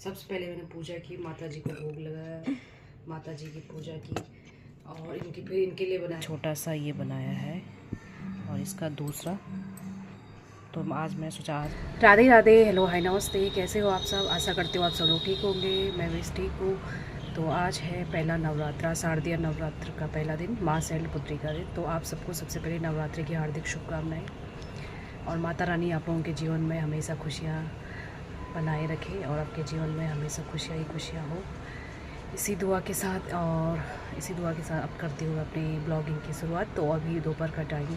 सबसे पहले मैंने पूजा की, माता जी को भोग लगाया, माता जी की पूजा की और इनके लिए बनाया छोटा सा ये बनाया है और इसका दूसरा। तो आज मैं सोचा आज राधे राधे, हेलो हाय नमस्ते, कैसे हो आप सब। आशा करते हो आप सब लोग ठीक होंगे, मैं भी ठीक हूँ। तो आज है पहला नवरात्रा, शारदीय नवरात्र का पहला दिन, माँ शैलपुत्री का दिन। तो आप सबको सबसे पहले नवरात्रि की हार्दिक शुभकामनाएं और माता रानी आप लोगों के जीवन में हमेशा खुशियाँ बनाए रखे और आपके जीवन में हमेशा खुशियाँ ही खुशियाँ हो। इसी दुआ के साथ अब करती हूँ अपनी ब्लॉगिंग की शुरुआत। तो अभी दोपहर का टाइम,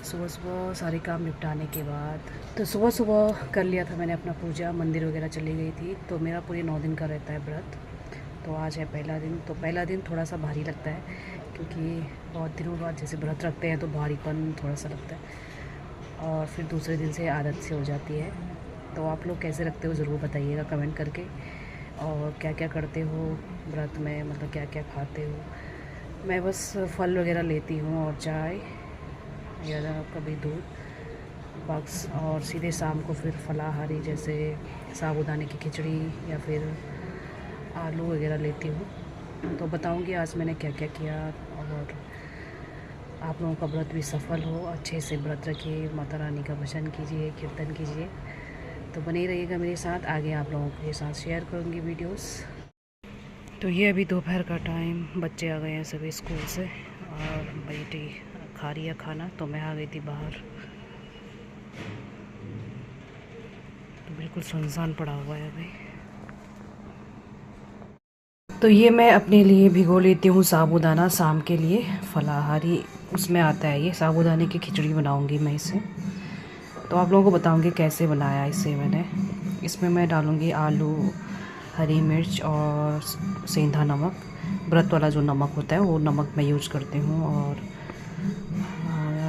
सुबह सारे काम निपटाने के बाद तो सुबह कर लिया था मैंने अपना पूजा, मंदिर वगैरह चली गई थी। तो मेरा पूरे 9 दिन का रहता है व्रत। तो आज है पहला दिन। तो पहला दिन थोड़ा सा भारी लगता है क्योंकि बहुत दिनों बाद जैसे व्रत रखते हैं तो भारीपन थोड़ा सा लगता है और फिर दूसरे दिन से आदत से हो जाती है। तो आप लोग कैसे रखते हो ज़रूर बताइएगा कमेंट करके, और क्या क्या करते हो व्रत में, मतलब क्या क्या खाते हो। मैं बस फल वगैरह लेती हूँ और चाय या कभी दूध बस, और सीधे शाम को फिर फलाहारी जैसे साबूदाने की खिचड़ी या फिर आलू वगैरह लेती हूँ। तो बताऊँगी आज मैंने क्या क्या किया और आप लोगों का व्रत भी सफल हो, अच्छे से व्रत रखिए, माता रानी का भजन कीजिए, कीर्तन कीजिए। तो बने रहिएगा मेरे साथ, आगे आप लोगों के साथ शेयर करूँगी वीडियोस। तो ये अभी दोपहर का टाइम, बच्चे आ गए हैं सभी स्कूल से और बेटी खा रही है खाना। तो मैं आ गई थी बाहर, तो बिल्कुल सुनसान पड़ा हुआ है अभी। तो ये मैं अपने लिए भिगो लेती हूँ साबूदाना शाम के लिए, फलाहारी उसमें आता है ये साबूदाने की खिचड़ी बनाऊँगी मैं इसे। तो आप लोगों को बताऊँगी कैसे बनाया इसे मैंने। इसमें मैं डालूँगी आलू, हरी मिर्च और सेंधा नमक, व्रत वाला जो नमक होता है वो नमक मैं यूज करती हूँ, और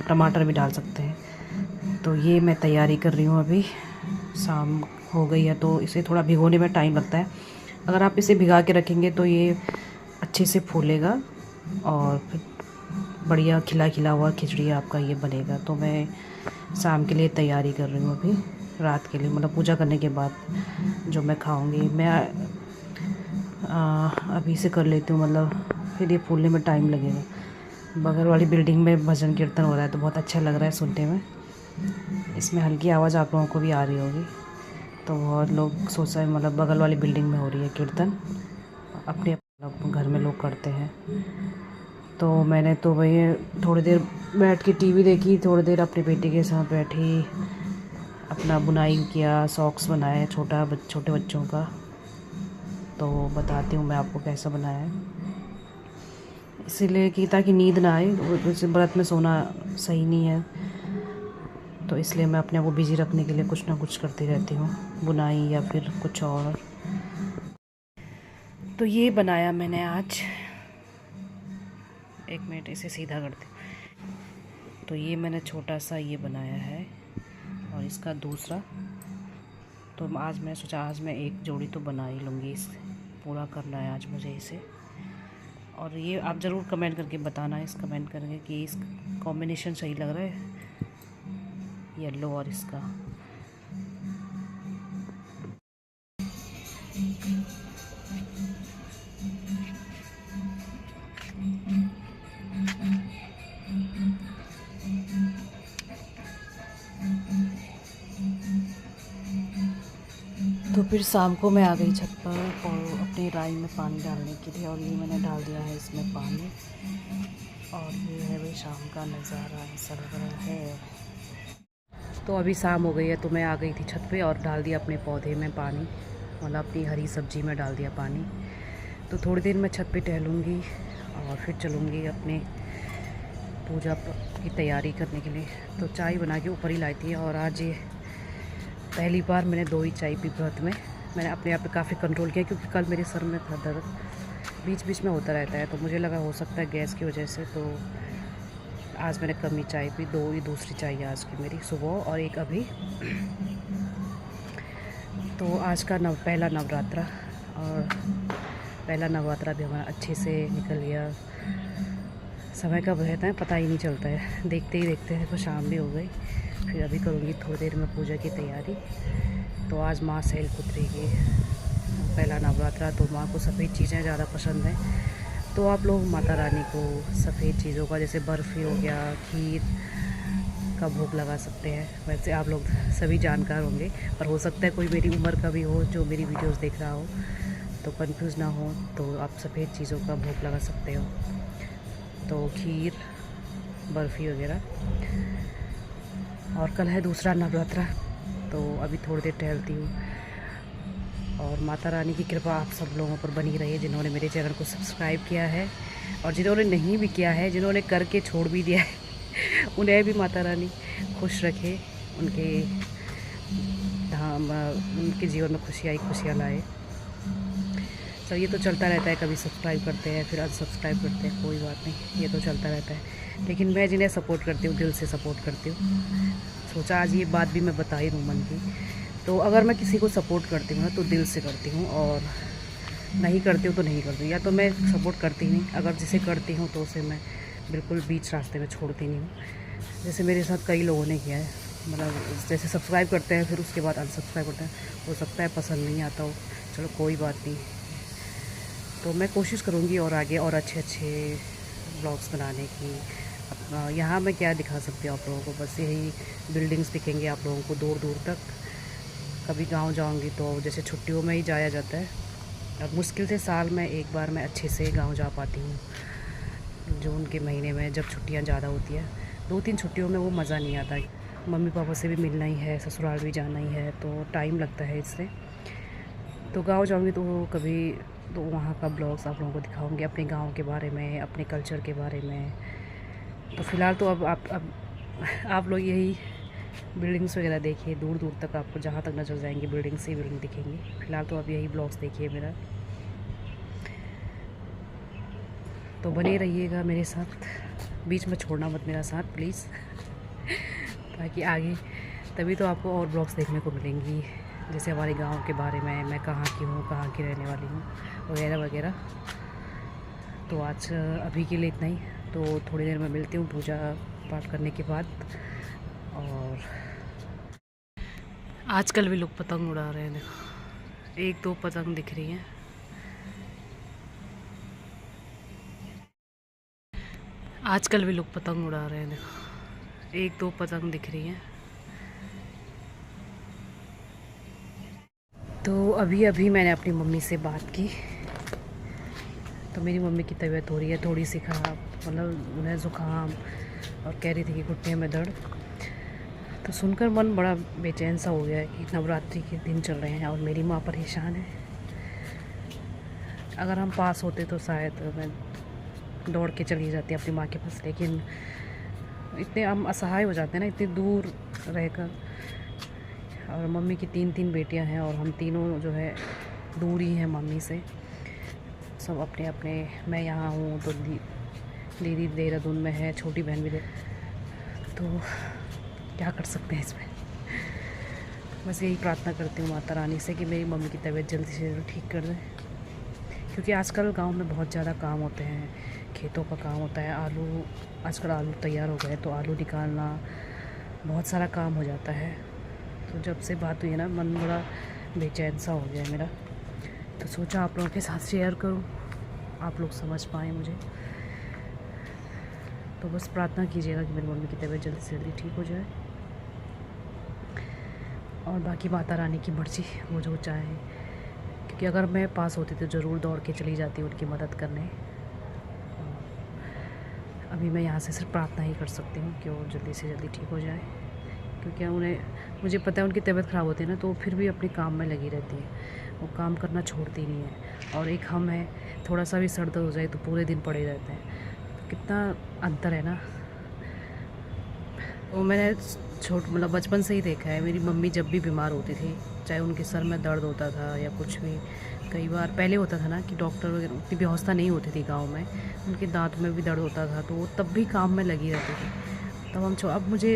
टमाटर भी डाल सकते हैं। तो ये मैं तैयारी कर रही हूँ अभी। शाम हो गई है तो इसे थोड़ा भिगोने में टाइम लगता है। अगर आप इसे भिगा के रखेंगे तो ये अच्छे से फूलेगा और फिर बढ़िया खिला खिला हुआ खिचड़ी आपका ये बनेगा। तो मैं शाम के लिए तैयारी कर रही हूँ अभी, रात के लिए, मतलब पूजा करने के बाद जो मैं खाऊंगी। मैं अभी से कर लेती हूँ, मतलब फिर ये फूलने में टाइम लगेगा। बगल वाली बिल्डिंग में भजन कीर्तन हो रहा है तो बहुत अच्छा लग रहा है सुनने में। इसमें हल्की आवाज़ आप लोगों को भी आ रही होगी। तो बहुत लोग सोच रहे हैं, मतलब बगल वाली बिल्डिंग में हो रही है कीर्तन, अपने घर में लोग करते हैं। तो मैंने तो वही थोड़ी देर बैठ के टीवी देखी, थोड़ी देर अपने बेटे के साथ बैठी, अपना बुनाई किया, सॉक्स बनाए छोटे बच्चों का। तो बताती हूँ मैं आपको कैसा बनाया है, इसीलिए कि ताकि नींद ना आए, वैसे व्रत में सोना सही नहीं है। तो इसलिए मैं अपने आप को बिज़ी रखने के लिए कुछ ना कुछ करती रहती हूँ, बुनाई या फिर कुछ और। तो ये बनाया मैंने आज, एक मिनट इसे सीधा करती हूँ। तो ये मैंने छोटा सा ये बनाया है और इसका दूसरा। तो आज मैं सोचा आज मैं एक जोड़ी तो बना ही लूँगी, इसे पूरा करना है आज मुझे इसे। और ये आप ज़रूर कमेंट करके बताना, इस कमेंट करके कि इस कॉम्बिनेशन सही लग रहा है येलो और इसका। तो फिर शाम को मैं आ गई छत पर और अपनी राई में पानी डालने के लिए, और ये मैंने डाल दिया है इसमें पानी। और ये है भाई शाम का नज़ारा, ऐसा लग रहा है। तो अभी शाम हो गई है तो मैं आ गई थी छत पे और डाल दिया अपने पौधे में पानी, मतलब अपनी हरी सब्जी में डाल दिया पानी। तो थोड़ी देर मैं छत पे टहलूँगी और फिर चलूँगी अपने पूजा की तैयारी करने के लिए। तो चाय बना के ऊपर ही लाई थी, और आज ये पहली बार मैंने 2 ही चाय पी व्रत में। मैंने अपने आप पे काफ़ी कंट्रोल किया क्योंकि कल मेरे सर में था दर्द, बीच बीच में होता रहता है, तो मुझे लगा हो सकता है गैस की वजह से। तो आज मैंने कम ही चाय पी, 2 ही दूसरी चाय आज की मेरी, सुबह और एक अभी। तो आज का पहला नवरात्रा, और पहला नवरात्रा भी हमारा अच्छे से निकल गया। समय कब रहता है पता ही नहीं चलता है, देखते ही देखते हैं तो शाम भी हो गई। फिर अभी करूँगी थोड़ी देर में पूजा की तैयारी। तो आज माँ शैलपुत्री की पहला नवरात्रा, तो माँ को सफ़ेद चीज़ें ज़्यादा पसंद हैं। तो आप लोग माता रानी को सफ़ेद चीज़ों का, जैसे बर्फ़ी हो गया, खीर का भोग लगा सकते हैं। वैसे आप लोग सभी जानकार होंगे, पर हो सकता है कोई मेरी उम्र का भी हो जो मेरी वीडियोस देख रहा हो, तो कंफ्यूज ना हो, तो आप सफ़ेद चीज़ों का भोग लगा सकते हो। तो खीर, बर्फ़ी वगैरह। और कल है दूसरा नवरात्रा, तो अभी थोड़ी देर टहलती हूँ। और माता रानी की कृपा आप सब लोगों पर बनी रही है, जिन्होंने मेरे चैनल को सब्सक्राइब किया है और जिन्होंने नहीं भी किया है, जिन्होंने करके छोड़ भी दिया है उन्हें भी माता रानी खुश रखे, उनके धाम, उनके जीवन में खुशियाँ लाए। तो ये तो चलता रहता है, कभी सब्सक्राइब करते हैं फिर अनसब्सक्राइब करते हैं, कोई बात नहीं, ये तो चलता रहता है। लेकिन मैं जिन्हें सपोर्ट करती हूँ, दिल से सपोर्ट करती हूँ। सोचा आज ये बात भी मैं बता ही दूँ मन की। तो अगर मैं किसी को सपोर्ट करती हूँ ना, तो दिल से करती हूँ, और नहीं करती हूँ तो नहीं करती हूँ। या तो मैं सपोर्ट करती नहीं, अगर जिसे करती हूँ तो उसे मैं बिल्कुल बीच रास्ते में छोड़ती नहीं हूँ। जैसे मेरे साथ कई लोगों ने किया है, मतलब जैसे सब्सक्राइब करते हैं फिर उसके बाद अनसब्सक्राइब करते हैं। हो सकता है पसंद नहीं आता हो, चलो कोई बात नहीं। तो मैं कोशिश करूँगी और आगे और अच्छे ब्लॉग्स बनाने की। यहाँ मैं क्या दिखा सकती हूँ आप लोगों को, बस यही बिल्डिंग्स दिखेंगे आप लोगों को दूर दूर तक। कभी गांव जाऊँगी तो जैसे छुट्टियों में ही जाया जाता है, अब मुश्किल से साल में एक बार मैं अच्छे से गांव जा पाती हूँ। जून के महीने में जब छुट्टियाँ ज़्यादा होती है, 2-3 छुट्टियों में वो मज़ा नहीं आता। मम्मी पापा से भी मिलना ही है, ससुराल भी जाना ही है, तो टाइम लगता है इससे। तो गांव जाऊँगी तो कभी तो वहाँ का ब्लॉग्स आप लोगों को दिखाऊंगी, अपने गांव के बारे में, अपने कल्चर के बारे में। तो फ़िलहाल तो अब आप लोग यही बिल्डिंग्स वगैरह देखिए, दूर दूर तक आपको जहाँ तक नज़र जाएंगी बिल्डिंग्स ही बिल्डिंग दिखेंगी। फ़िलहाल तो अब यही ब्लॉग्स देखिए मेरा। तो बने रहिएगा मेरे साथ, बीच में छोड़ना मत मेरा साथ प्लीज़ ताकि आगे तभी तो आपको और ब्लॉग्स देखने को मिलेंगी, जैसे हमारे गांव के बारे में, मैं कहाँ की हूँ, कहाँ की रहने वाली हूँ, वगैरह वगैरह। तो आज अभी के लिए इतना ही। तो थोड़ी देर में मिलती हूँ पूजा पाठ करने के बाद। और आजकल भी लोग पतंग उड़ा रहे हैं, देखो 1-2 पतंग दिख रही हैं। आजकल भी लोग पतंग उड़ा रहे हैं, देखो 1-2 पतंग दिख रही हैं। तो अभी मैंने अपनी मम्मी से बात की, तो मेरी मम्मी की तबीयत हो रही है थोड़ी सी ख़राब, मतलब उन्हें ज़ुकाम, और कह रही थी कि घुटने में दर्द। तो सुनकर मन बड़ा बेचैन सा हो गया है कि नवरात्रि के दिन चल रहे हैं और मेरी माँ परेशान है। अगर हम पास होते तो शायद मैं दौड़ के चली जाती अपनी माँ के पास, लेकिन इतने हम असहाय हो जाते हैं ना, इतनी दूर रहकर। और मम्मी की 3 बेटियां हैं और हम तीनों जो है दूर ही हैं मम्मी से, सब अपने अपने। मैं यहाँ हूँ तो दीदी देहरादून में है, छोटी बहन भी तो क्या कर सकते हैं इसमें। बस यही प्रार्थना करती हूँ माता रानी से कि मेरी मम्मी की तबीयत जल्दी से जल्दी ठीक कर दें, क्योंकि आजकल गांव में बहुत ज़्यादा काम होते हैं, खेतों का काम होता है। आजकल आलू तैयार हो गए तो आलू निकालना, बहुत सारा काम हो जाता है। तो जब से बात हुई है ना, मन बड़ा बेचैन सा हो गया है मेरा। तो सोचा आप लोगों के साथ शेयर करूं, आप लोग समझ पाएँ मुझे। तो बस प्रार्थना कीजिएगा कि मेरी मम्मी की तबीयत जल्दी से जल्दी ठीक हो जाए, और बाकी माता रानी की मर्ज़ी, वो जो चाहे। क्योंकि अगर मैं पास होती तो ज़रूर दौड़ के चली जाती उनकी मदद करने। अभी मैं यहाँ से सिर्फ प्रार्थना ही कर सकती हूँ कि वो जल्दी से जल्दी ठीक हो जाए, क्योंकि मुझे पता है उनकी तबीयत ख़राब होती है ना, तो वो फिर भी अपने काम में लगी रहती है, वो काम करना छोड़ती नहीं है। और एक हम है, थोड़ा सा भी सर दर्द हो जाए तो पूरे दिन पड़े रहते हैं, तो कितना अंतर है ना। वो मैंने मतलब बचपन से ही देखा है, मेरी मम्मी जब भी बीमार होती थी, चाहे उनके सर में दर्द होता था या कुछ भी, कई बार पहले होता था ना कि डॉक्टर वगैरह उतनी व्यवस्था नहीं होती थी गांव में, उनके दांत में भी दर्द होता था, तो वो तब भी काम में लगी रहती थी। तब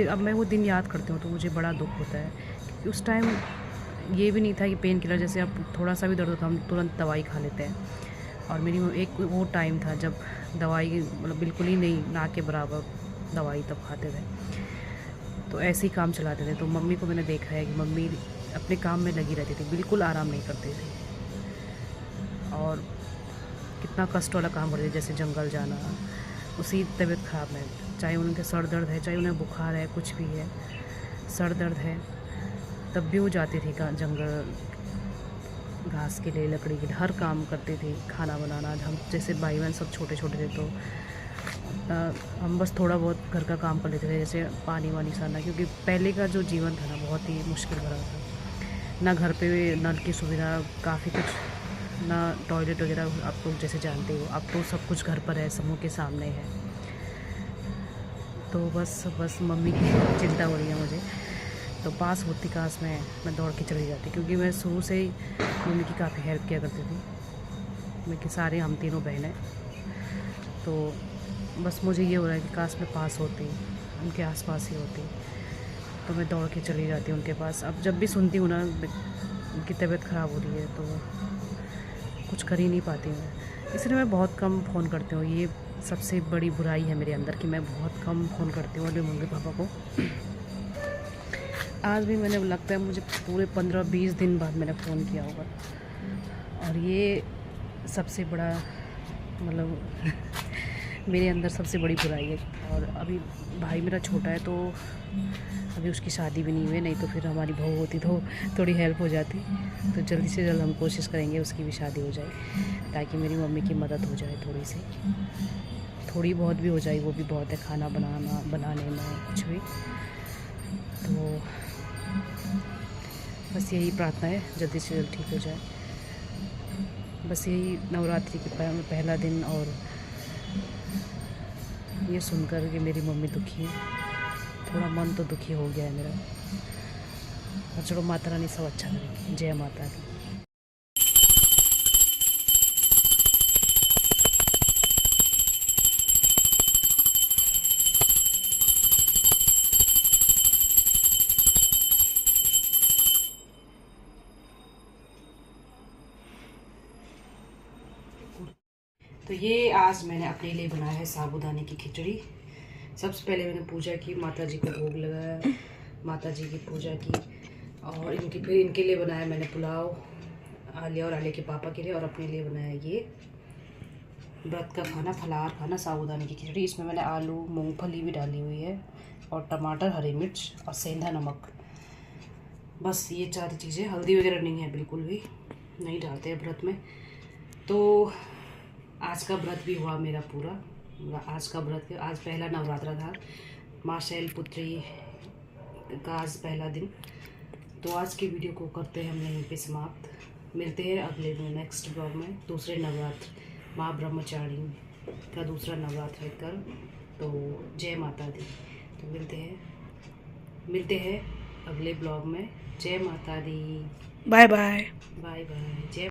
अब मैं वो दिन याद करती हूँ तो मुझे बड़ा दुख होता है, क्योंकि उस टाइम ये भी नहीं था कि पेन किलर, जैसे अब थोड़ा सा भी दर्द होता हम तुरंत दवाई खा लेते हैं। और मेरी एक वो टाइम था जब दवाई मतलब बिल्कुल ही नहीं, ना के बराबर दवाई तब खाते थे, तो ऐसे ही काम चलाते थे। तो मम्मी को मैंने देखा है कि मम्मी अपने काम में लगी रहती थी, बिल्कुल आराम नहीं करती थी। और कितना कष्ट वाला काम कर रही है, जैसे जंगल जाना, उसी तबीयत ख़राब में, चाहे उनके सर दर्द है, चाहे उन्हें बुखार है, कुछ भी है, सर दर्द है, तब भी वो जाती थी जंगल, घास के लिए, लकड़ी के लिए, हर काम करते थे, खाना बनाना। हम जैसे भाई बहन सब छोटे छोटे थे तो हम बस थोड़ा बहुत घर का काम कर लेते थे, जैसे पानी वानी सारना, क्योंकि पहले का जो जीवन था ना बहुत ही मुश्किल भरा था। ना घर पे नल की सुविधा, काफ़ी कुछ, ना टॉयलेट वगैरह, आप लोग जैसे जानते हो, अब तो सब कुछ घर पर है, समूह के सामने है। तो बस मम्मी की चिंता हो रही है मुझे। तो पास होती काश मैं दौड़ के चली जाती, क्योंकि मैं शुरू से ही मम्मी की काफ़ी हेल्प किया करती थी। मैं कि सारे हम तीनों बहनें, तो बस मुझे ये हो रहा है कि काश मैं पास होती, उनके आसपास ही होती, तो मैं दौड़ के चली जाती उनके पास। अब जब भी सुनती हूँ ना उनकी तबीयत ख़राब हो रही है तो कुछ कर ही नहीं पाती हूँ, इसलिए मैं बहुत कम फ़ोन करती हूँ। ये सबसे बड़ी बुराई है मेरे अंदर कि मैं बहुत कम फ़ोन करती हूँ अपने मम्मी पापा को। आज भी मैंने, लगता है मुझे पूरे 15-20 दिन बाद मैंने फ़ोन किया होगा, और ये सबसे बड़ा मतलब मेरे अंदर सबसे बड़ी बुराई है। और अभी भाई मेरा छोटा है, तो अभी उसकी शादी भी नहीं हुई है, नहीं तो फिर हमारी बहू होती तो थोड़ी हेल्प हो जाती। तो जल्दी से जल्द हम कोशिश करेंगे उसकी भी शादी हो जाए, ताकि मेरी मम्मी की मदद हो जाए, थोड़ी बहुत भी हो जाए, वो भी बहुत है, खाना बनाने में कुछ भी। तो बस यही प्रार्थना है, जल्दी से जल्द ठीक हो जाए। बस यही नवरात्रि के पहला दिन, और ये सुनकर कि मेरी मम्मी दुखी है, थोड़ा मन तो दुखी हो गया है मेरा। और चलो, माता रानी सब अच्छा करेगी। जय माता दी। तो ये आज मैंने अपने लिए बनाया है साबूदाने की खिचड़ी। सबसे पहले मैंने पूजा की, माता जी को भोग लगाया, माता जी की पूजा की, और फिर इनके लिए बनाया मैंने पुलाव, आलिया और आलिया के पापा के लिए, और अपने लिए बनाया ये व्रत का खाना, फलाहार खाना, साबूदाने की खिचड़ी। इसमें मैंने आलू, मूंगफली भी डाली हुई है, और टमाटर, हरी मिर्च और सेंधा नमक, बस ये 4 चीज़ें। हल्दी वगैरह नहीं है, बिल्कुल भी नहीं डालते हैं व्रत में। तो आज का व्रत भी हुआ मेरा पूरा। आज का व्रत, आज पहला नवरात्रा था, माँ शैलपुत्री का आज पहला दिन। तो आज की वीडियो को करते हैं हम यहीं पे समाप्त। मिलते हैं अगले नेक्स्ट ब्लॉग में, दूसरे नवरात्र, माँ ब्रह्मचारिणी का दूसरा नवरात्र कर। तो जय माता दी। तो मिलते हैं अगले ब्लॉग में। जय माता दी। Bye bye. Bye bye. जय